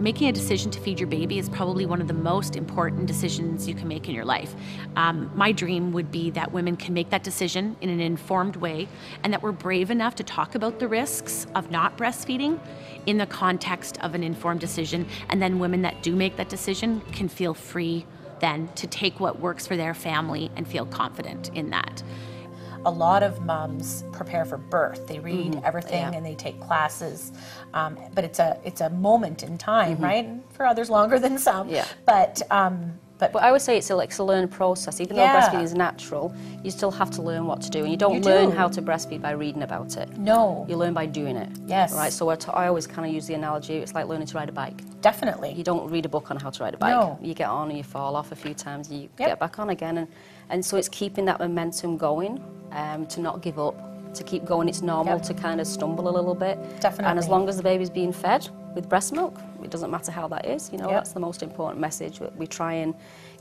Making a decision to feed your baby is probably one of the most important decisions you can make in your life. My dream would be that women can make that decision in an informed way, and that we're brave enough to talk about the risks of not breastfeeding in the context of an informed decision, and then women that do make that decision can feel free then to take what works for their family and feel confident in that. A lot of moms prepare for birth. They read everything and they take classes, but it's a moment in time, right? And for others longer than some. Yeah. But I would say it's a learned process. Even though breastfeeding is natural, you still have to learn what to do. And you don't learn how to breastfeed by reading about it. No. You learn by doing it. Yes. Right. So I always kind of use the analogy, it's like learning to ride a bike. Definitely. You don't read a book on how to ride a bike. No. You get on and you fall off a few times and you get back on again. And so it's keeping that momentum going, to not give up, to keep going. It's normal to kind of stumble a little bit. Definitely. And as long as the baby's being fed with breast milk, it doesn't matter how that is. You know, that's the most important message that we try and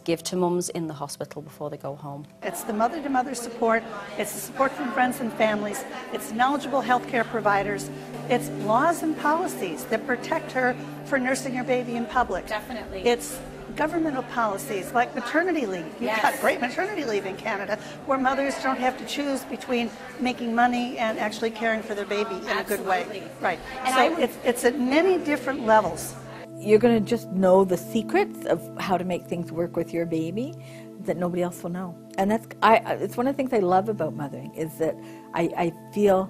give to mums in the hospital before they go home. It's the mother-to-mother support, it's the support from friends and families, it's knowledgeable healthcare providers, it's laws and policies that protect her for nursing her baby in public. Definitely. It's governmental policies like maternity leave. You've got great maternity leave in Canada where mothers don't have to choose between making money and actually caring for their baby in a good way. Right. And so it's at many different levels. You're going to just know the secrets of how to make things work with your baby that nobody else will know. And it's one of the things I love about mothering is that I feel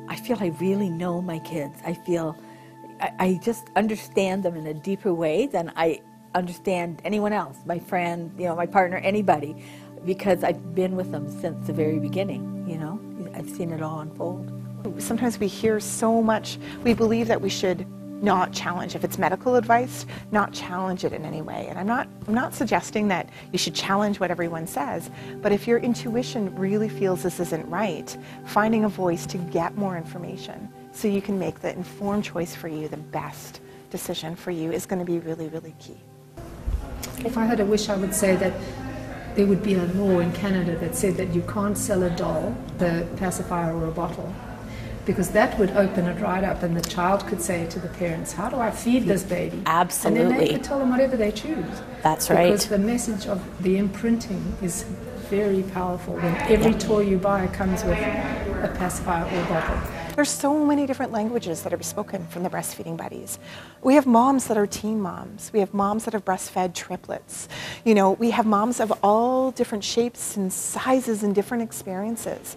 I really know my kids. I just understand them in a deeper way than I understand anyone else, my friend, my partner, anybody, because I've been with them since the very beginning, I've seen it all unfold. Sometimes we hear so much, we believe that we should not challenge. If it's medical advice, not challenge it in any way. And I'm not suggesting that you should challenge what everyone says, but if your intuition really feels this isn't right, finding a voice to get more information so you can make the informed choice for you, the best decision for you, is going to be really, really key. If I had a wish, I would say that there would be a law in Canada that said that you can't sell a doll, the pacifier or a bottle, because that would open it right up and the child could say to the parents, how do I feed this baby? Absolutely. And then they could tell them whatever they choose. That's right. Because the message of the imprinting is very powerful when every toy you buy comes with a pacifier or a bottle. There's so many different languages that are spoken from the breastfeeding buddies. We have moms that are teen moms. We have moms that have breastfed triplets. We have moms of all different shapes and sizes and different experiences.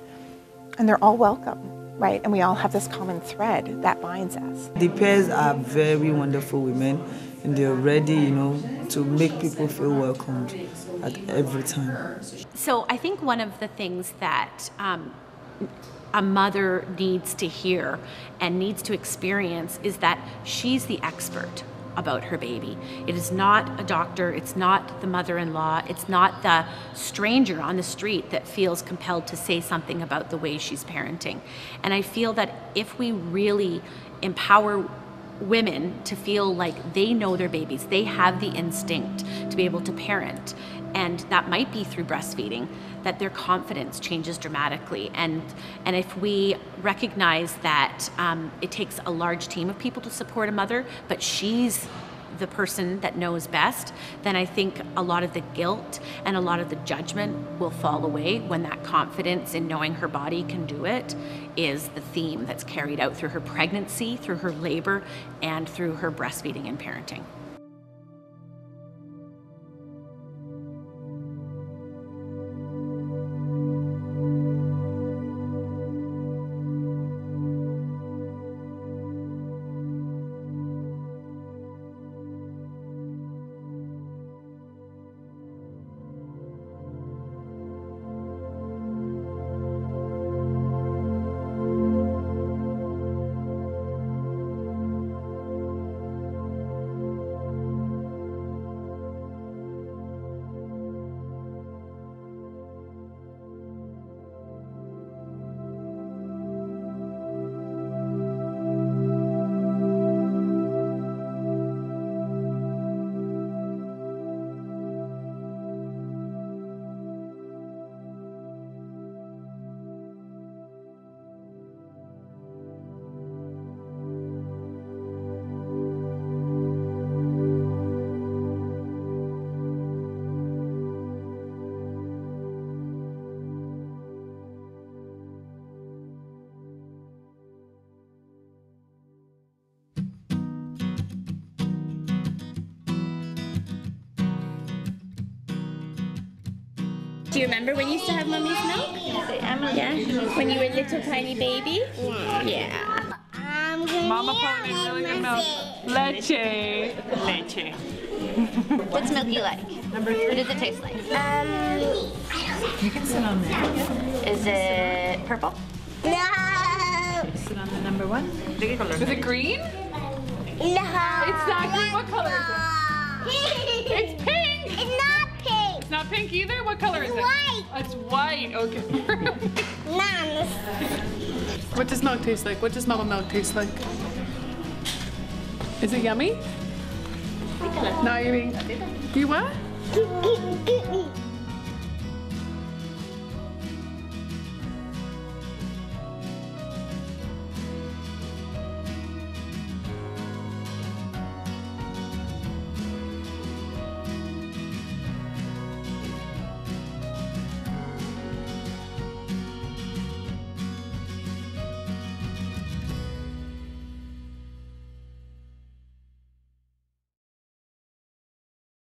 And they're all welcome, right? And we all have this common thread that binds us. The pairs are very wonderful women, and they're ready, to make people feel welcomed at every time. So I think one of the things that a mother needs to hear and needs to experience is that she's the expert about her baby. It is not a doctor, it's not the mother-in-law, it's not the stranger on the street that feels compelled to say something about the way she's parenting. And I feel that if we really empower women to feel like they know their babies, they have the instinct to be able to parent, and that might be through breastfeeding, that their confidence changes dramatically. And if we recognize that it takes a large team of people to support a mother, but she's the person that knows best, then I think a lot of the guilt and a lot of the judgment will fall away when that confidence in knowing her body can do it is the theme that's carried out through her pregnancy, through her labor, and through her breastfeeding and parenting. Do you remember when you used to have Mummy's milk? Yeah? When you were a little tiny baby? Yeah. Mama Paula makes really good milk. Leche. Leche. What's milk you like? What does it taste like? You can sit on there. Is it purple? No. Sit on the number one. Is it green? No. It's not green. What color is it? It's pink. It's not pink. It's not pink either? What color is it? White. It's white. Okay. None. What does milk taste like? What does mama milk taste like? Is it yummy? Not eating. You what?